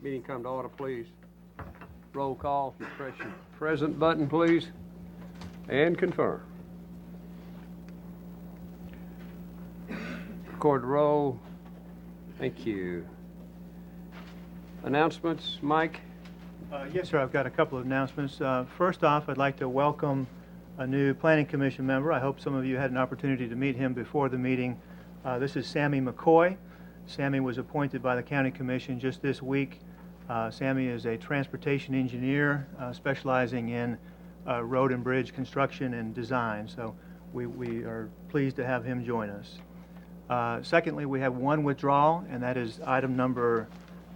Meeting come to order, please. Roll call. Press your present button, please, and confirm. Record the roll. Thank you. Announcements, Mike? Yes, sir. I've got a couple of announcements. First off, I'd like to welcome a new Planning Commission member. I hope some of you had an opportunity to meet him before the meeting. This is Sammy McCoy. Sammy was appointed by the County Commission just this week. Sammy is a transportation engineer specializing in road and bridge construction and design. So we are pleased to have him join us. Secondly, we have one withdrawal, and that is item number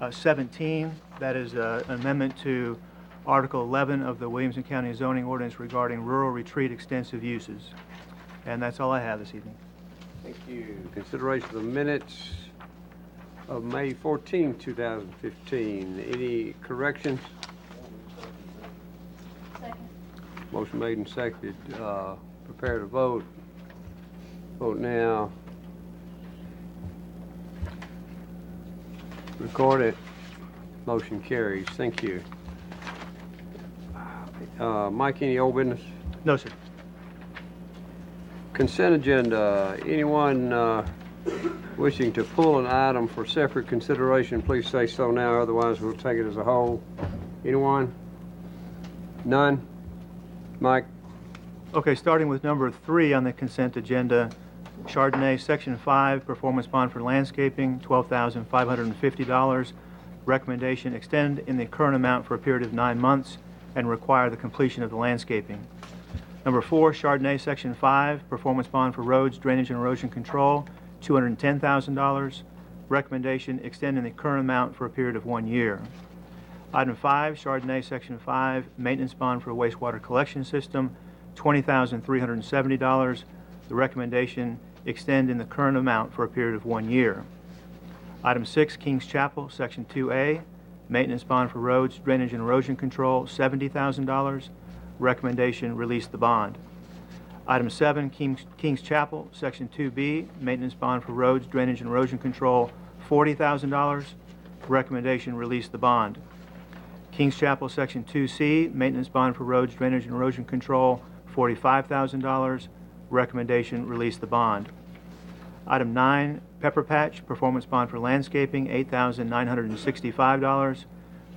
17. That is an amendment to Article 11 of the Williamson County Zoning Ordinance regarding rural retreat extensive uses. And that's all I have this evening. Thank you. Consideration of the minutes of May 14, 2015. Any corrections? Second. Motion made and seconded. Prepare to vote. Vote now. Record it. Motion carries. Thank you. Mike, any old business? No, sir. Consent agenda. Anyone wishing to pull an item for separate consideration, please say so now, otherwise we'll take it as a whole. Anyone? None? Mike? Okay, starting with number 3 on the consent agenda, Chardonnay, Section 5, performance bond for landscaping, $12,550. Recommendation, extend in the current amount for a period of 9 months and require the completion of the landscaping. Number 4, Chardonnay, Section 5, performance bond for roads, drainage, and erosion control, $210,000. Recommendation, extend in the current amount for a period of 1 year. Item 5, Chardonnay, Section 5, maintenance bond for a wastewater collection system, $20,370. The recommendation, extend in the current amount for a period of 1 year. Item 6, Kings Chapel, Section 2A, maintenance bond for roads, drainage, and erosion control, $70,000. Recommendation, release the bond. Item 7, Kings Chapel, Section 2B, maintenance bond for roads, drainage, and erosion control, $40,000. Recommendation, release the bond. Kings Chapel, Section 2C, maintenance bond for roads, drainage, and erosion control, $45,000. Recommendation, release the bond. Item 9, Pepper Patch, performance bond for landscaping, $8,965.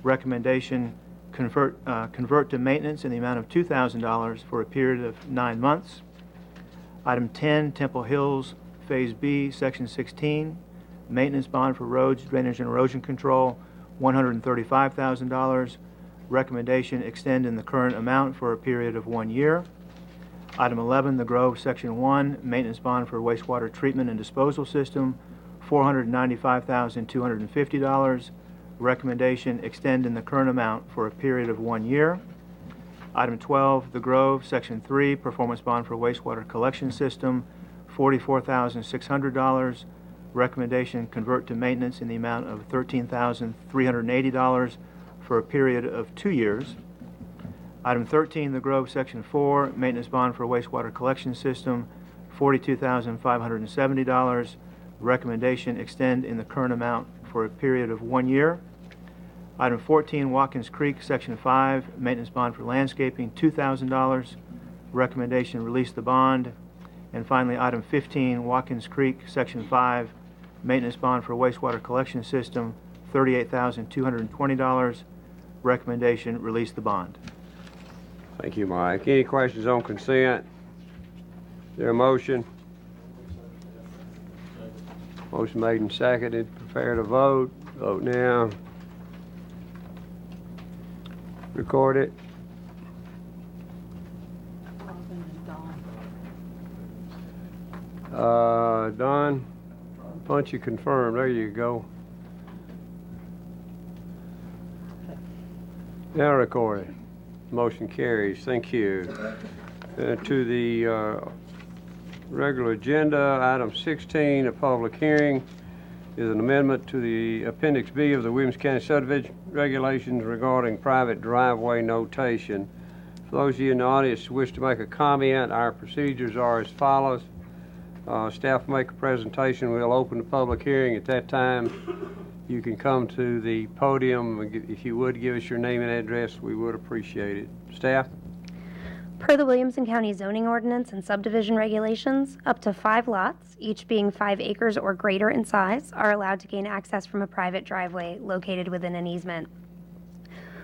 Recommendation, convert to maintenance in the amount of $2,000 for a period of 9 months. Item 10, Temple Hills, Phase B, Section 16, maintenance bond for roads, drainage, and erosion control, $135,000. Recommendation, extend in the current amount for a period of 1 year. Item 11, The Grove, Section 1, maintenance bond for wastewater treatment and disposal system, $495,250. Recommendation, extend in the current amount for a period of 1 year. Item 12, The Grove, Section 3, performance bond for wastewater collection system, $44,600. Recommendation, convert to maintenance in the amount of $13,380 for a period of 2 years. Item 13, The Grove, Section 4, maintenance bond for wastewater collection system, $42,570. Recommendation, extend in the current amount for a period of 1 year. Item 14, Watkins Creek, Section 5, maintenance bond for landscaping, $2,000. Recommendation, release the bond. And finally, item 15, Watkins Creek, Section 5, maintenance bond for wastewater collection system, $38,220. Recommendation, release the bond. Thank you, Mike. Any questions on consent? Is there a motion? Motion made and seconded. Prepare to vote. Vote now. Record it. Don, punch you confirm. There you go. Now record it. Motion carries. Thank you. To the regular agenda, item 16, a public hearing, is an amendment to the Appendix B of the Williamson County subdivision regulations regarding private driveway notation. For those of you in the audience who wish to make a comment, our procedures are as follows. Staff will make a presentation. We'll open the public hearing. At that time, you can come to the podium. If you would give us your name and address, we would appreciate it. Staff? Per the Williamson County zoning ordinance and subdivision regulations, up to 5 lots, each being 5 acres or greater in size, are allowed to gain access from a private driveway located within an easement.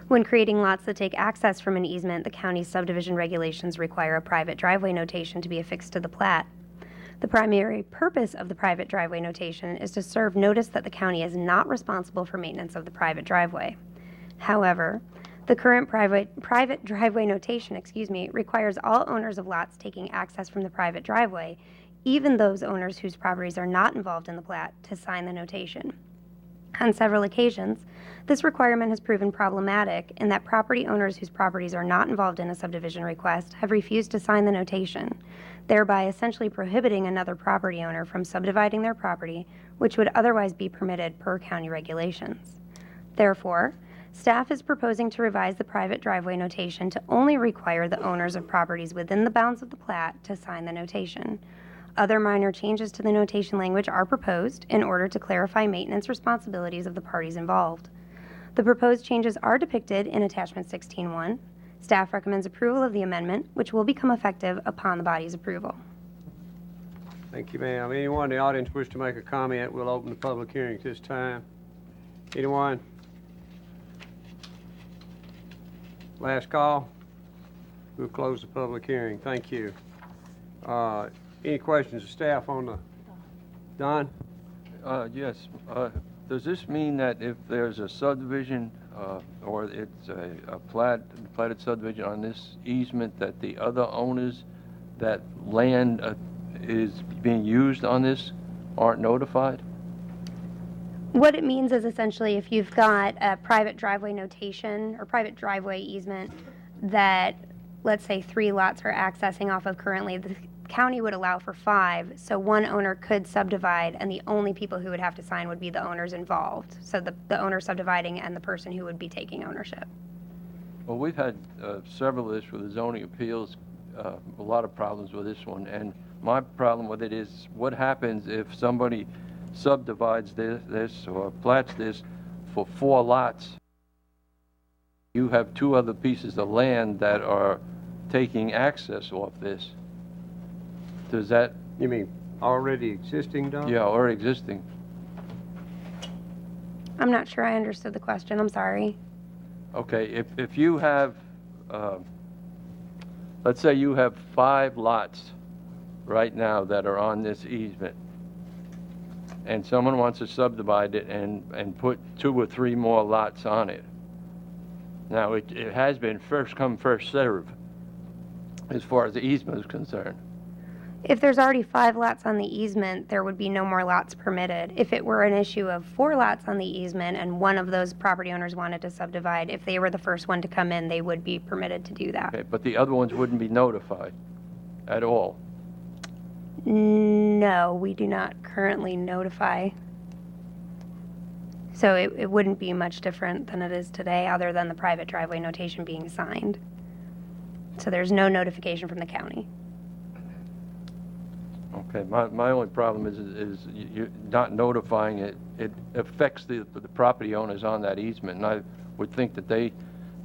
When creating lots that take access from an easement, the county's subdivision regulations require a private driveway notation to be affixed to the plat. The primary purpose of the private driveway notation is to serve notice that the county is not responsible for maintenance of the private driveway. However, the current private driveway notation, requires all owners of lots taking access from the private driveway, even those owners whose properties are not involved in the plat, to sign the notation. On several occasions, this requirement has proven problematic in that property owners whose properties are not involved in a subdivision request have refused to sign the notation, thereby essentially prohibiting another property owner from subdividing their property, which would otherwise be permitted per county regulations. Therefore, staff is proposing to revise the private driveway notation to only require the owners of properties within the bounds of the plat to sign the notation. Other minor changes to the notation language are proposed in order to clarify maintenance responsibilities of the parties involved. The proposed changes are depicted in Attachment 16.1. Staff recommends approval of the amendment, which will become effective upon the body's approval. Thank you, ma'am. Anyone in the audience wish to make a comment? We'll open the public hearing at this time. Anyone? Last call. We'll close the public hearing. Thank you. Any questions of staff on the, Don? Yes. Does this mean that if there's a subdivision or it's a platted subdivision on this easement, that the other owners that land is being used on this aren't notified? What it means is essentially if you've got a private driveway notation or private driveway easement that, let's say, 3 lots are accessing off of currently, the county would allow for 5, so one owner could subdivide, and the only people who would have to sign would be the owners involved. So the owner subdividing and the person who would be taking ownership. Well, we've had several of this with the zoning appeals, a lot of problems with this one, and my problem with it is what happens if somebody subdivides this or plats this for 4 lots. You have 2 other pieces of land that are taking access off this. Does that... You mean already existing, Don? Yeah, or existing. I'm not sure I understood the question. I'm sorry. Okay, if you have, let's say you have 5 lots right now that are on this easement, and someone wants to subdivide it and put 2 or 3 more lots on it. Now, it has been first come, first serve as far as the easement is concerned. If there's already 5 lots on the easement, there would be no more lots permitted. If it were an issue of 4 lots on the easement and one of those property owners wanted to subdivide, if they were the first one to come in, they would be permitted to do that. Okay, but the other ones wouldn't be notified at all. No, we do not currently notify. So it wouldn't be much different than it is today, other than the private driveway notation being signed. So there's no notification from the county. Okay, my only problem is you're not notifying it. It affects the property owners on that easement, and I would think that they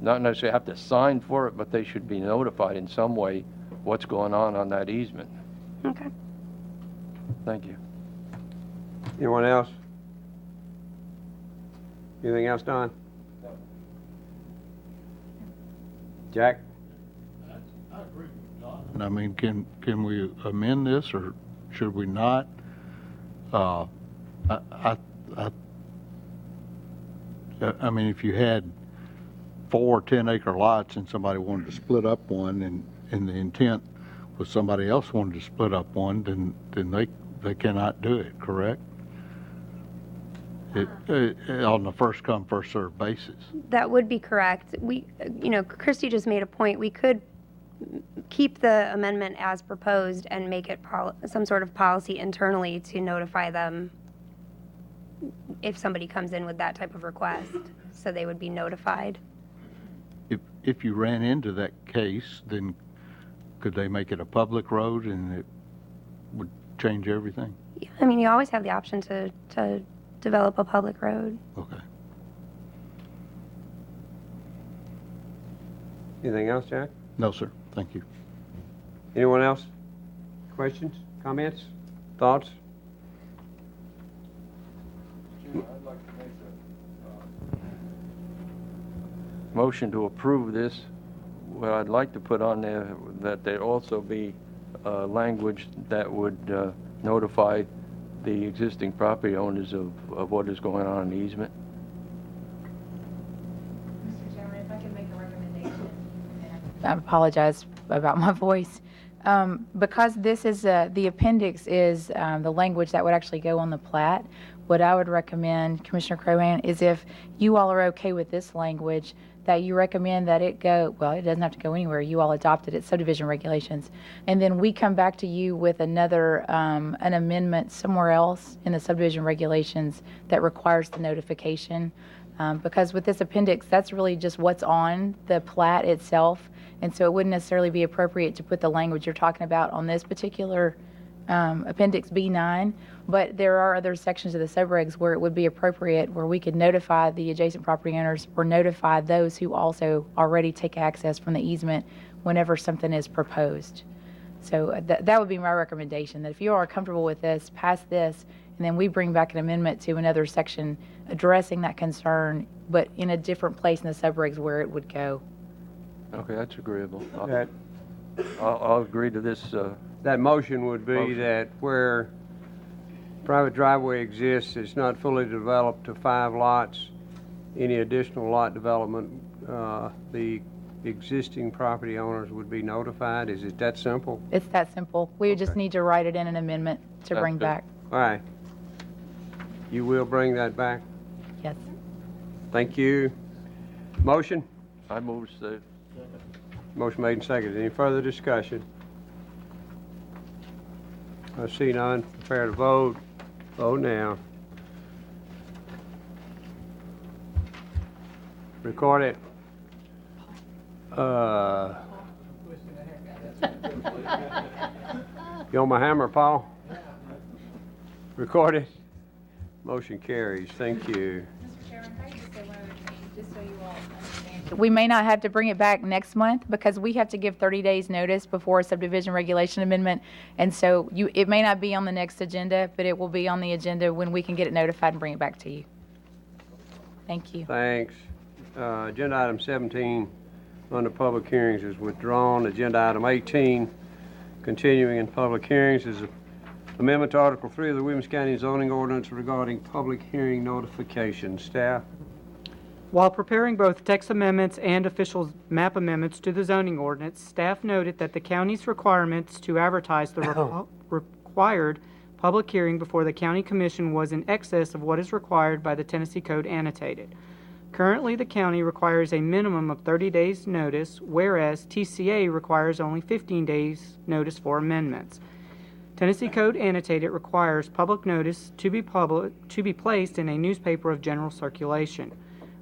not necessarily have to sign for it, but they should be notified in some way what's going on that easement. Okay. Thank you. Anyone else? Anything else, Don? No. Jack? I agree with Don. I mean, can we amend this, or should we not? I mean, if you had 4 10-acre lots and somebody wanted to split up one, and the intent was somebody else wanted to split up one, then they cannot do it, correct? On the first come, first served basis. That would be correct. Christy just made a point. We could keep the amendment as proposed and make it some sort of policy internally to notify them if somebody comes in with that type of request, so they would be notified. If you ran into that case, then could they make it a public road and it would change everything? I mean, you always have the option to develop a public road. Okay. Anything else, Jack? No, sir. Thank you. Anyone else? Questions, comments, thoughts? I'd like to make a motion to approve this. Well, I'd like to put on there that there also be language that would notify the existing property owners of what is going on in the easement. Mr. Chairman, if I could make a recommendation. I apologize about my voice. Because this is, the appendix is the language that would actually go on the plat, what I would recommend, Commissioner Crowan, is if you all are okay with this language, that you recommend that it go, well, it doesn't have to go anywhere. You all adopted it, subdivision regulations. And then we come back to you with another, an amendment somewhere else in the subdivision regulations that requires the notification. Because with this appendix, that's really just what's on the plat itself. And so it wouldn't necessarily be appropriate to put the language you're talking about on this particular Appendix B9, but there are other sections of the subregs where it would be appropriate, where we could notify the adjacent property owners or notify those who also already take access from the easement whenever something is proposed. So that would be my recommendation, that if you are comfortable with this, pass this, and then we bring back an amendment to another section addressing that concern, but in a different place in the subregs where it would go. Okay, that's agreeable. That, I'll agree to this. that motion would be Motion. that where private driveway exists, it's not fully developed to 5 lots. Any additional lot development, the existing property owners would be notified. Is it that simple? It's that simple. We just Okay. need to write it in an amendment to That's bring good. back. All right. You will bring that back? Yes. Thank you. Motion? I move to Motion made and seconded. Any further discussion? I see none. Prepare to vote. Vote now. Record it. You on my hammer, Paul? Record it. Motion carries. Thank you. Mr. Chairman, can I just say one other thing, just so you all understand? We may not have to bring it back next month because we have to give 30 days notice before a subdivision regulation amendment. And so it may not be on the next agenda, but it will be on the agenda when we can get it notified and bring it back to you. Thank you. Thanks. Agenda item 17 under public hearings is withdrawn. Agenda item 18, continuing in public hearings, is amendment to Article 3 of the Williamson County zoning ordinance regarding public hearing notification. Staff? While preparing both text amendments and official map amendments to the zoning ordinance, staff noted that the county's requirements to advertise the required public hearing before the county commission was in excess of what is required by the Tennessee Code annotated. Currently, the county requires a minimum of 30 days notice, whereas TCA requires only 15 days notice for amendments. Tennessee Code annotated requires public notice to be placed in a newspaper of general circulation.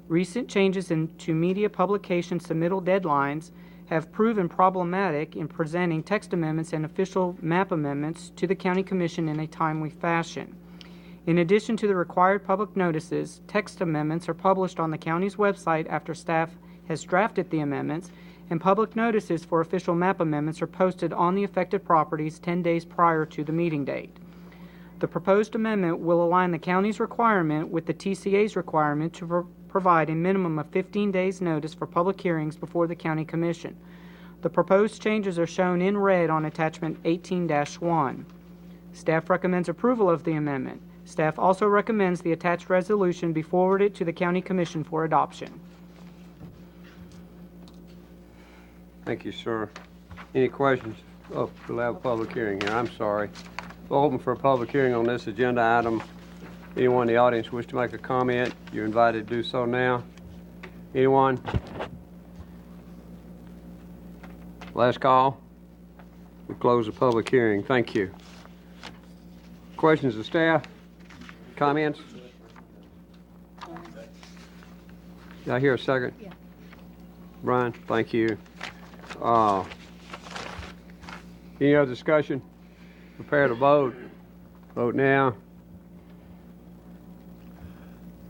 Recent changes to media publication submittal deadlines have proven problematic in presenting text amendments and official map amendments to the County Commission in a timely fashion. In addition to the required public notices, text amendments are published on the county's website after staff has drafted the amendments, and public notices for official map amendments are posted on the affected properties 10 days prior to the meeting date. The proposed amendment will align the county's requirement with the TCA's requirement to provide a minimum of 15 days notice for public hearings before the County Commission. The proposed changes are shown in red on attachment 18-1. Staff recommends approval of the amendment. Staff also recommends the attached resolution be forwarded to the County Commission for adoption. Thank you, sir. Any questions? Oh, we'll have a public hearing here. I'm sorry. We'll open for a public hearing on this agenda item. Anyone in the audience wish to make a comment, you're invited to do so now. Anyone? Last call. We close the public hearing. Thank you. Questions of staff? Comments? Did I hear a second? Yeah. Brian, thank you. Any other discussion? Prepare to vote. Vote now.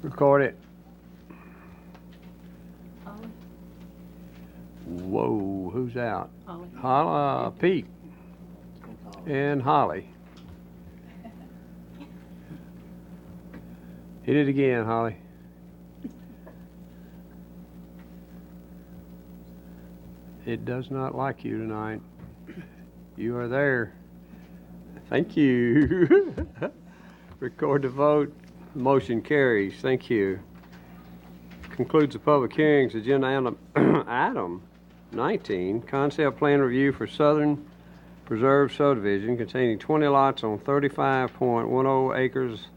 Record it. Whoa, who's out? Holly. Pete. And Holly. Hit it again, Holly. It does not like you tonight. You are there. Thank you. Record the vote. Motion carries. Thank you. Concludes the public hearings. Agenda item 19, concept plan review for Southern Preserve subdivision containing 20 lots on 35.10 acres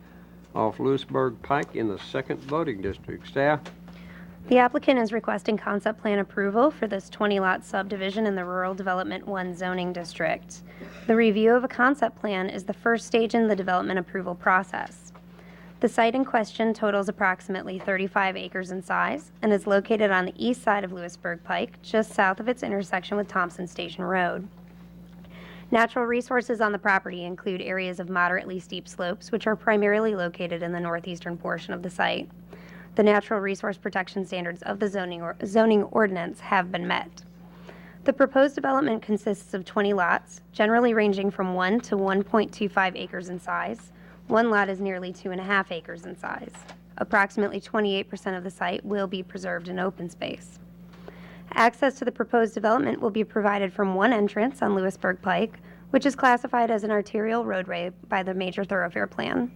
off Lewisburg Pike in the 2nd voting district. Staff? The applicant is requesting concept plan approval for this 20-lot subdivision in the Rural Development 1 zoning district. The review of a concept plan is the first stage in the development approval process. The site in question totals approximately 35 acres in size and is located on the east side of Lewisburg Pike, just south of its intersection with Thompson Station Road. Natural resources on the property include areas of moderately steep slopes, which are primarily located in the northeastern portion of the site. The natural resource protection standards of the zoning ordinance have been met. The proposed development consists of 20 lots, generally ranging from 1 to 1.25 acres in size. One lot is nearly 2.5 acres in size. Approximately 28% of the site will be preserved in open space. Access to the proposed development will be provided from one entrance on Lewisburg Pike, which is classified as an arterial roadway by the Major Thoroughfare Plan.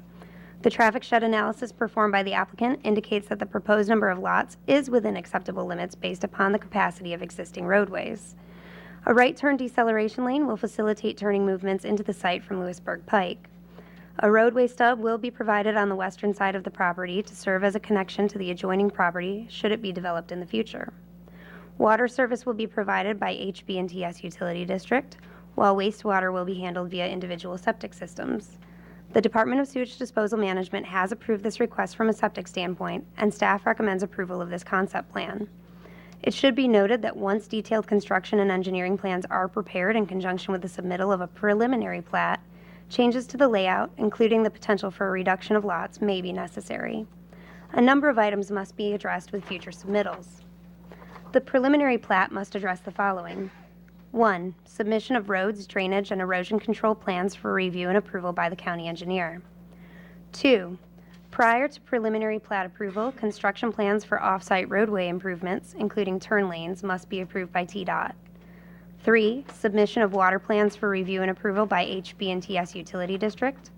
The traffic shed analysis performed by the applicant indicates that the proposed number of lots is within acceptable limits based upon the capacity of existing roadways. A right turn deceleration lane will facilitate turning movements into the site from Lewisburg Pike. A roadway stub will be provided on the western side of the property to serve as a connection to the adjoining property should it be developed in the future. Water service will be provided by HB&TS Utility District, while wastewater will be handled via individual septic systems. The Department of Sewage Disposal Management has approved this request from a septic standpoint, and staff recommends approval of this concept plan. It should be noted that once detailed construction and engineering plans are prepared in conjunction with the submittal of a preliminary plat, changes to the layout, including the potential for a reduction of lots, may be necessary. A number of items must be addressed with future submittals. The preliminary plat must address the following. 1. Submission of roads, drainage, and erosion control plans for review and approval by the county engineer. 2. Prior to preliminary plat approval, construction plans for off-site roadway improvements, including turn lanes, must be approved by TDOT. 3. Submission of water plans for review and approval by HB&TS Utility District.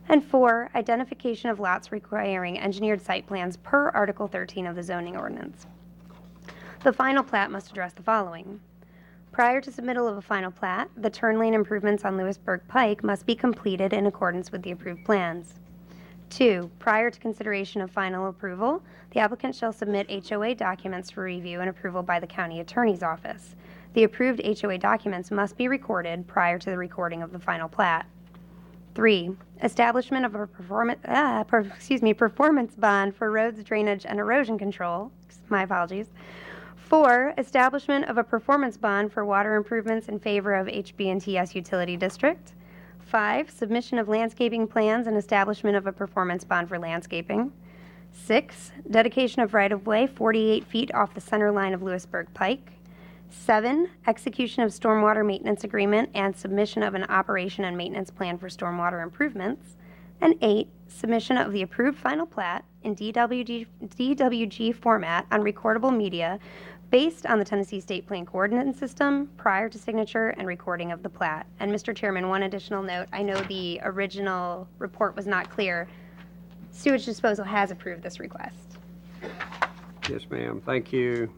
And 4. Identification of lots requiring engineered site plans per Article 13 of the zoning ordinance. The final plat must address the following. Prior to submittal of a final plat, the turn lane improvements on Lewisburg Pike must be completed in accordance with the approved plans. 2. Prior to consideration of final approval, the applicant shall submit HOA documents for review and approval by the county attorney's office. The approved HOA documents must be recorded prior to the recording of the final plat. 3. Establishment of a performance bond for roads, drainage, and erosion control. My apologies. 4. Establishment of a performance bond for water improvements in favor of HB&TS Utility District. 5. Submission of landscaping plans and establishment of a performance bond for landscaping. 6. Dedication of right-of-way 48 feet off the center line of Lewisburg Pike. 7. Execution of stormwater maintenance agreement and submission of an operation and maintenance plan for stormwater improvements. And 8. Submission of the approved final plat in DWG format on recordable media based on the Tennessee State Plan Coordinate System prior to signature and recording of the plat. And Mr. Chairman, one additional note. I know the original report was not clear. Sewage Disposal has approved this request. Yes, ma'am. Thank you.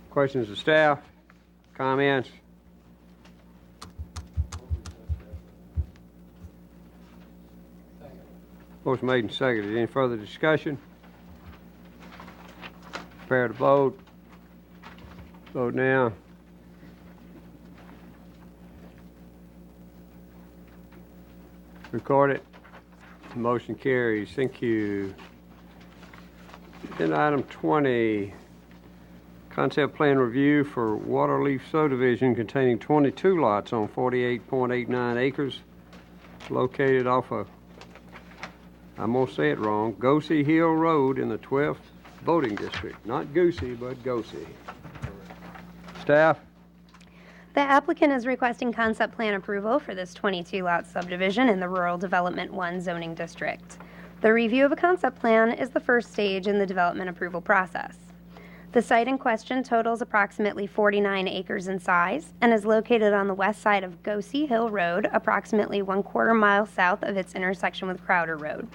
Questions of staff? Comments? Motion made and seconded. Any further discussion? Prepare to vote. Vote now. Record it. Motion carries. Thank you. Then item 20, concept plan review for Waterleaf subdivision containing 22 lots on 48.89 acres located off of I'm gonna say it wrong, Goosey Hill Road in the 12th voting district. Not Goosey, but Goosey. Staff? The applicant is requesting concept plan approval for this 22-lot subdivision in the Rural Development 1 zoning district. The review of a concept plan is the first stage in the development approval process. The site in question totals approximately 49 acres in size and is located on the west side of Goosey Hill Road, approximately 1/4 mile south of its intersection with Crowder Road.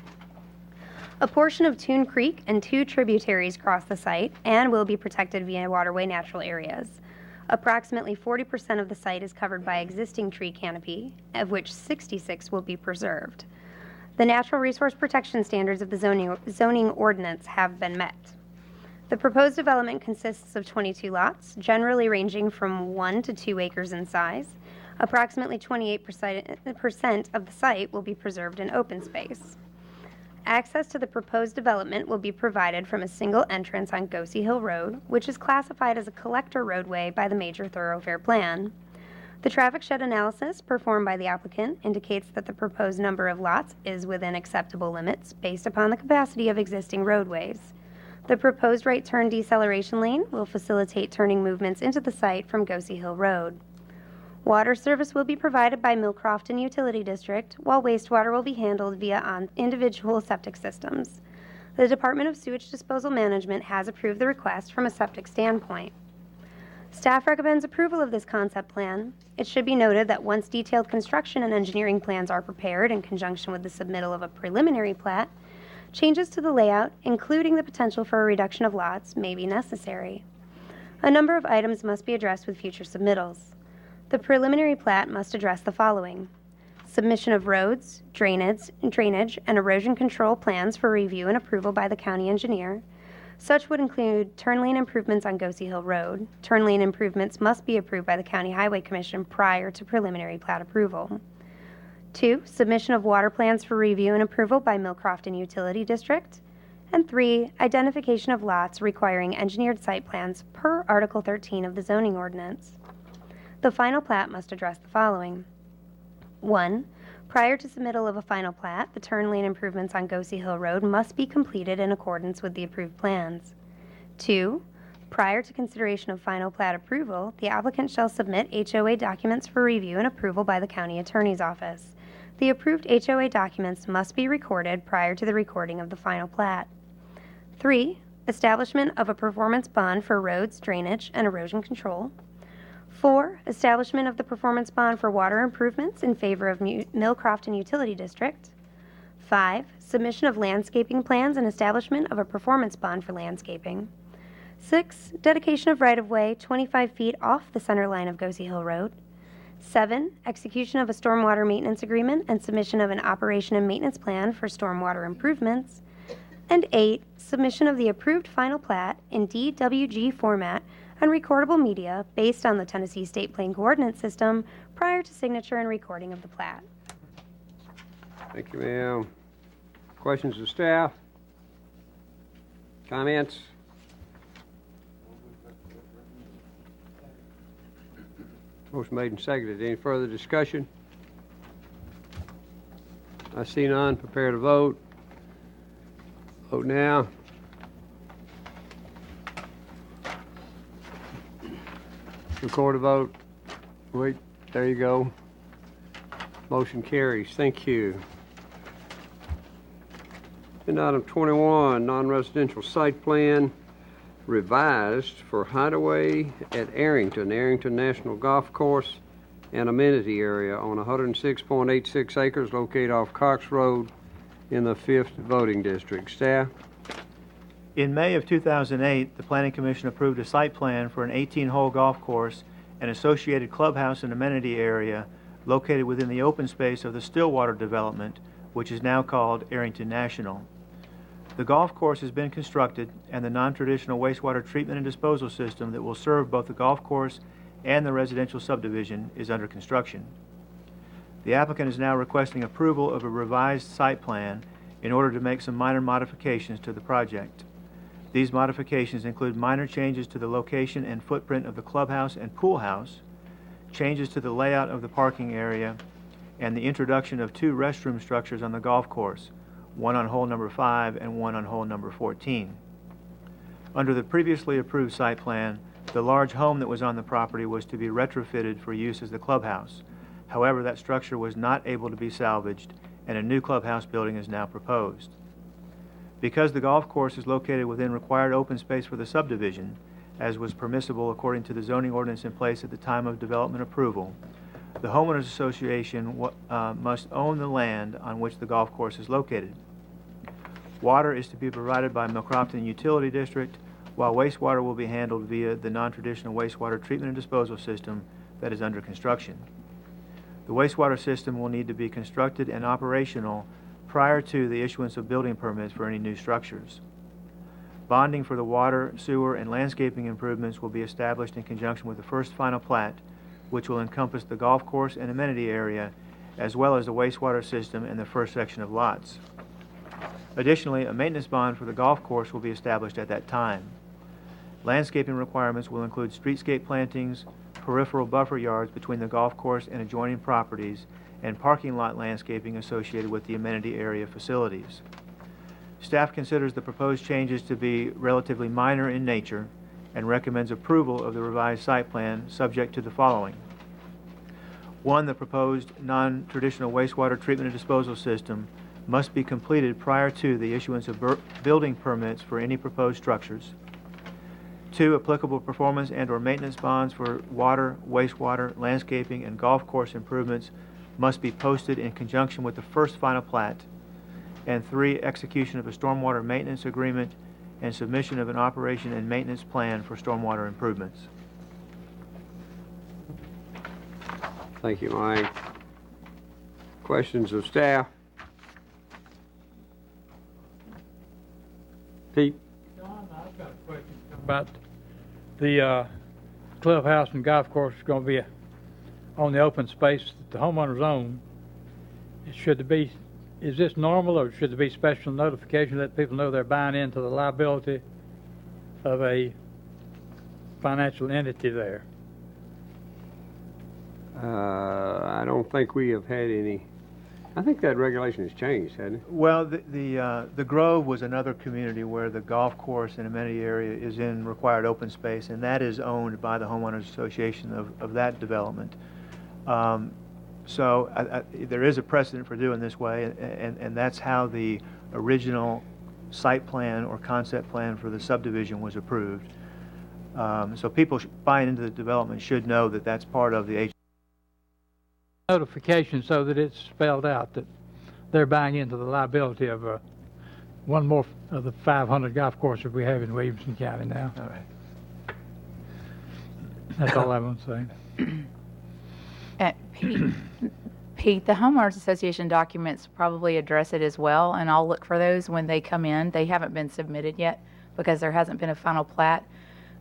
A portion of Toon Creek and 2 tributaries cross the site and will be protected via waterway natural areas. Approximately 40% of the site is covered by existing tree canopy, of which 66 will be preserved. The natural resource protection standards of the zoning ordinance have been met. The proposed development consists of 22 lots, generally ranging from 1 to 2 acres in size. Approximately 28% of the site will be preserved in open space. Access to the proposed development will be provided from a single entrance on Goosey Hill Road, which is classified as a collector roadway by the Major Thoroughfare Plan. The traffic shed analysis performed by the applicant indicates that the proposed number of lots is within acceptable limits based upon the capacity of existing roadways. The proposed right turn deceleration lane will facilitate turning movements into the site from Goosey Hill Road. Water service will be provided by Millcrofton Utility District, while wastewater will be handled via individual septic systems. The Department of Sewage Disposal Management has approved the request from a septic standpoint. Staff recommends approval of this concept plan. It should be noted that once detailed construction and engineering plans are prepared in conjunction with the submittal of a preliminary plat, changes to the layout, including the potential for a reduction of lots, may be necessary. A number of items must be addressed with future submittals. The preliminary plat must address the following: submission of roads, drainage, and erosion control plans for review and approval by the county engineer. Such would include turn lane improvements on Goosey Hill Road. Turn lane improvements must be approved by the County Highway Commission prior to preliminary plat approval. 2, submission of water plans for review and approval by Millcrofton Utility District. And 3, identification of lots requiring engineered site plans per Article 13 of the zoning ordinance. The final plat must address the following. 1, prior to submittal of a final plat, the turn lane improvements on Goosey Hill Road must be completed in accordance with the approved plans. 2, prior to consideration of final plat approval, the applicant shall submit HOA documents for review and approval by the county attorney's office. The approved HOA documents must be recorded prior to the recording of the final plat. 3, establishment of a performance bond for roads, drainage, and erosion control. 4, establishment of the performance bond for water improvements in favor of Millcrofton Utility District. 5, submission of landscaping plans and establishment of a performance bond for landscaping. 6, dedication of right-of-way 25 feet off the center line of Goosey Hill Road. 7, execution of a stormwater maintenance agreement and submission of an operation and maintenance plan for stormwater improvements. And 8, submission of the approved final plat in DWG format and recordable media based on the Tennessee State Plane Coordinate System prior to signature and recording of the plat. Thank you, ma'am. Questions of staff? Comments? Motion made and seconded. Any further discussion? I see none. Prepare to vote. Vote now. Record a vote. Wait, there you go. Motion carries. Thank you. And item 21, non-residential site plan revised for hideaway at Arrington National Golf Course and amenity area on 106.86 acres located off Cox Road in the 5th voting district. Staff? In May of 2008, the Planning Commission approved a site plan for an 18-hole golf course and associated clubhouse and amenity area located within the open space of the Stillwater development, which is now called Arrington National. The golf course has been constructed, and the non-traditional wastewater treatment and disposal system that will serve both the golf course and the residential subdivision is under construction. The applicant is now requesting approval of a revised site plan in order to make some minor modifications to the project. These modifications include minor changes to the location and footprint of the clubhouse and pool house, changes to the layout of the parking area, and the introduction of 2 restroom structures on the golf course, one on hole number 5 and one on hole number 14. Under the previously approved site plan, the large home that was on the property was to be retrofitted for use as the clubhouse. However, that structure was not able to be salvaged, and a new clubhouse building is now proposed. Because the golf course is located within required open space for the subdivision, as was permissible according to the zoning ordinance in place at the time of development approval, the homeowners association must own the land on which the golf course is located. Water is to be provided by Milcropton Utility District, while wastewater will be handled via the non-traditional wastewater treatment and disposal system that is under construction. The wastewater system will need to be constructed and operational prior to the issuance of building permits for any new structures. Bonding for the water, sewer, and landscaping improvements will be established in conjunction with the first final plat, which will encompass the golf course and amenity area, as well as the wastewater system and the first section of lots. Additionally, a maintenance bond for the golf course will be established at that time. Landscaping requirements will include streetscape plantings, peripheral buffer yards between the golf course and adjoining properties, and parking lot landscaping associated with the amenity area facilities. Staff considers the proposed changes to be relatively minor in nature and recommends approval of the revised site plan subject to the following. 1, the proposed non-traditional wastewater treatment and disposal system must be completed prior to the issuance of building permits for any proposed structures. 2, applicable performance and/or maintenance bonds for water, wastewater, landscaping, and golf course improvements must be posted in conjunction with the first final plat. And 3, execution of a stormwater maintenance agreement and submission of an operation and maintenance plan for stormwater improvements. Thank you, Mike. Questions of staff? Pete? Don, I've got a question about the clubhouse and golf course is going to be on the open space that the homeowners own. Should there be, is this normal, or should there be special notification that people know they're buying into the liability of a financial entity there? I don't think we have had any. I think that regulation has changed, hasn't it? Well, the Grove was another community where the golf course and amenity area is in required open space, and that is owned by the homeowners association of that development. So there is a precedent for doing this way, and that's how the original site plan or concept plan for the subdivision was approved. So people buying into the development should know that that's part of the Notification so that it's spelled out that they're buying into the liability of one more of the 500 golf courses we have in Williamson County now. All right. That's all I want to say. Pete, the homeowners association documents probably address it as well, and I'll look for those when they come in. They haven't been submitted yet because there hasn't been a final plat.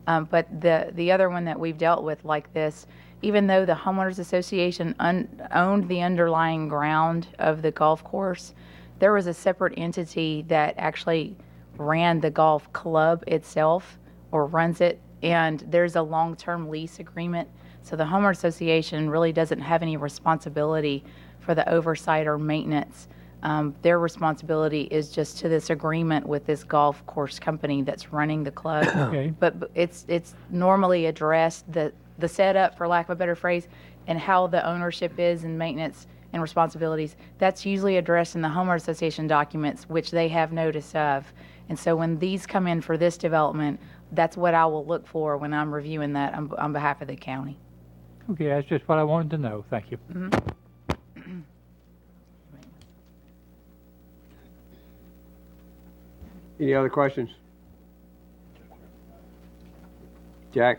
But the other one that we've dealt with like this, even though the homeowners association owned the underlying ground of the golf course, there was a separate entity that actually ran the golf club itself, or runs it, and there's a long-term lease agreement. So the homeowners association really doesn't have any responsibility for the oversight or maintenance. Their responsibility is just to this agreement with this golf course company that's running the club. Okay. But it's normally addressed, the setup, for lack of a better phrase, and how the ownership is and maintenance and responsibilities. That's usually addressed in the homeowners association documents, which they have notice of. And so when these come in for this development, that's what I will look for when I'm reviewing that on behalf of the county. Okay, that's just what I wanted to know. Thank you. Any other questions? Jack?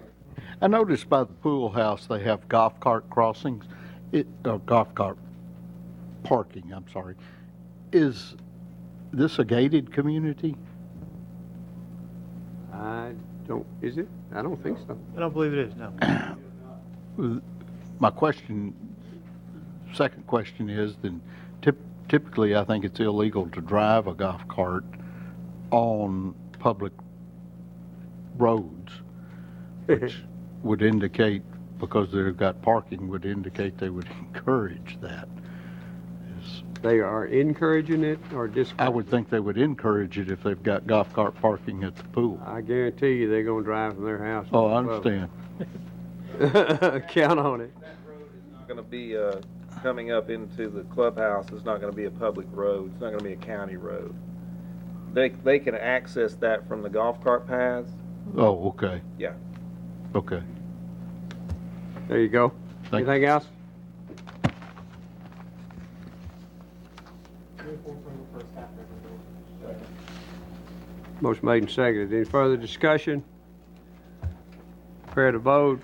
I noticed by the pool house, they have golf cart crossings, golf cart parking, I'm sorry. Is this a gated community? Is it? I don't think so. I don't believe it is, no. My second question is, then typically I think it's illegal to drive a golf cart on public roads, which would indicate, because they've got parking, would indicate they would encourage that. They are encouraging it or discouraging? I would think they would encourage it if they've got golf cart parking at the pool. I guarantee you they're gonna drive from their house. Oh, I understand. Count on it. That road is not going to be coming up into the clubhouse. It's not going to be a public road. It's not going to be a county road. They can access that from the golf cart paths. Oh, okay. Yeah. Okay. There you go. Thank Anything else? Motion made and seconded. Any further discussion? Prepare to vote.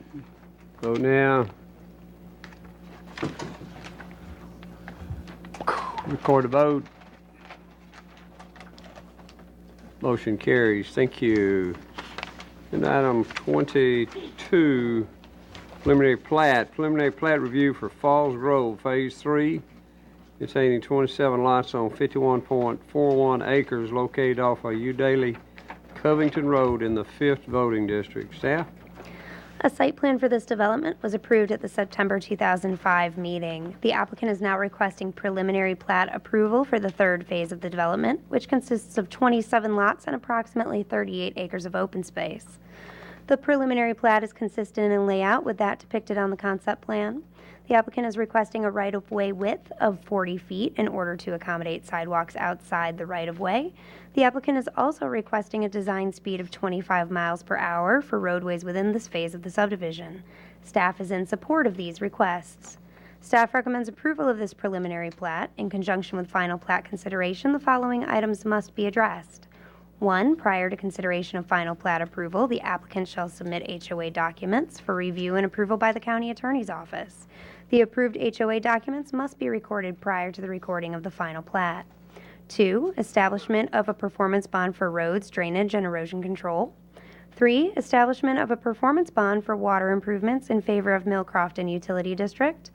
Vote now. Record the vote. Motion carries. Thank you. And item 22, preliminary plat. Preliminary plat review for Falls Grove, Phase 3, containing 27 lots on 51.41 acres located off of Udaly Covington Road in the 5th voting district. Staff? A site plan for this development was approved at the September 2005 meeting. The applicant is now requesting preliminary plat approval for the third phase of the development, which consists of 27 lots and approximately 38 acres of open space. The preliminary plat is consistent in layout with that depicted on the concept plan. The applicant is requesting a right-of-way width of 40 feet in order to accommodate sidewalks outside the right-of-way. The applicant is also requesting a design speed of 25 miles per hour for roadways within this phase of the subdivision. Staff is in support of these requests. Staff recommends approval of this preliminary plat. In conjunction with final plat consideration, the following items must be addressed. 1, prior to consideration of final plat approval, the applicant shall submit HOA documents for review and approval by the County Attorney's Office. The approved HOA documents must be recorded prior to the recording of the final plat. 2, establishment of a performance bond for roads, drainage, and erosion control. 3, establishment of a performance bond for water improvements in favor of Mill Crofton Utility District.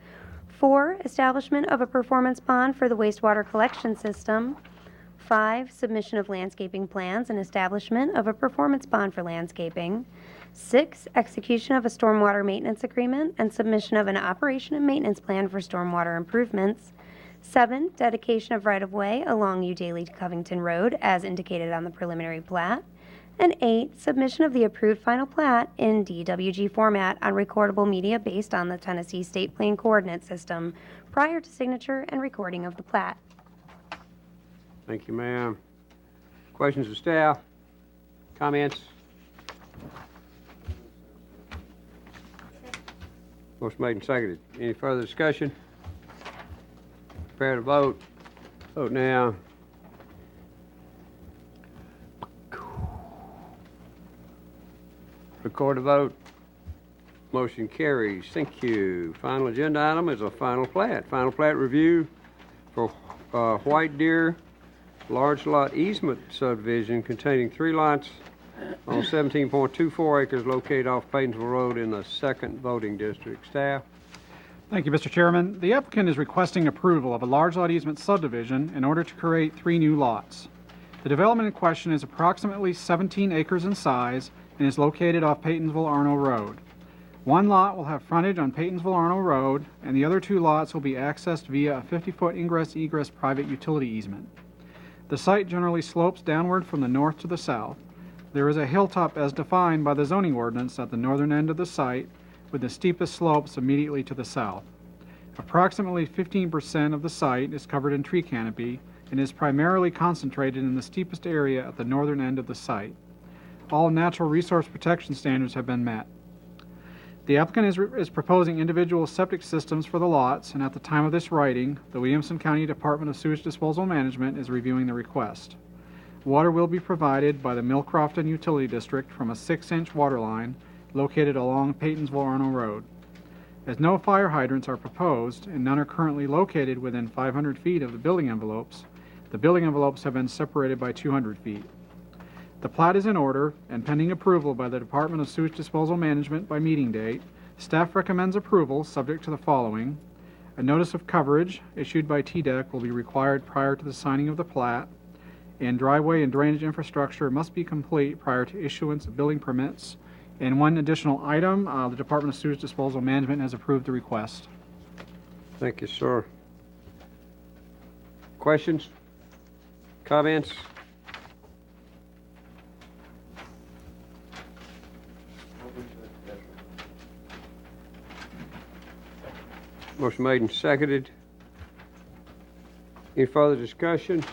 4, establishment of a performance bond for the wastewater collection system. 5, submission of landscaping plans and establishment of a performance bond for landscaping. 6, execution of a stormwater maintenance agreement and submission of an operation and maintenance plan for stormwater improvements. 7, dedication of right-of-way along Udaly Covington Road as indicated on the preliminary plat. And 8, submission of the approved final plat in DWG format on recordable media based on the Tennessee State Plane Coordinate System prior to signature and recording of the plat. Thank you, ma'am. Questions of staff? Comments? Motion made and seconded. Any further discussion? Prepare to vote. Vote now. Record the vote. Motion carries. Thank you. Final agenda item is a final plat. Final plat review for White Deer large lot easement subdivision containing 3 lots on 17.24 acres located off Paytonsville Road in the 2nd voting district. Staff? Thank you, Mr. Chairman. The applicant is requesting approval of a large lot easement subdivision in order to create 3 new lots. The development in question is approximately 17 acres in size and is located off Paytonsville-Arno Road. 1 lot will have frontage on Paytonsville-Arno Road, and the other 2 lots will be accessed via a 50-foot ingress-egress private utility easement. The site generally slopes downward from the north to the south. There is a hilltop as defined by the zoning ordinance at the northern end of the site, with the steepest slopes immediately to the south. Approximately 15% of the site is covered in tree canopy and is primarily concentrated in the steepest area at the northern end of the site. All natural resource protection standards have been met. The applicant is proposing individual septic systems for the lots, and at the time of this writing, the Williamson County Department of Sewage Disposal Management is reviewing the request. Water will be provided by the Mill Crofton Utility District from a 6-inch water line located along Paytonsville-Arno Road. As no fire hydrants are proposed and none are currently located within 500 feet of the building envelopes have been separated by 200 feet. The plat is in order and pending approval by the Department of Sewage Disposal Management by meeting date. Staff recommends approval subject to the following. A notice of coverage issued by TDEC will be required prior to the signing of the plat, and driveway and drainage infrastructure must be complete prior to issuance of building permits. And one additional item, the Department of Sewage Disposal Management has approved the request. Thank you, sir. Questions? Comments? Motion made and seconded. Any further discussion?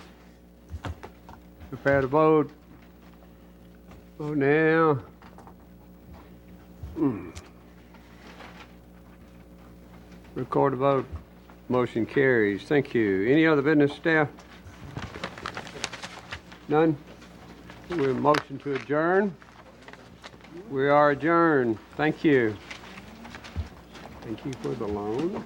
Prepare to vote. Vote now. Record the vote. Motion carries. Thank you. Any other business, staff? None? We're motion to adjourn. We are adjourned. Thank you. Thank you for the loan.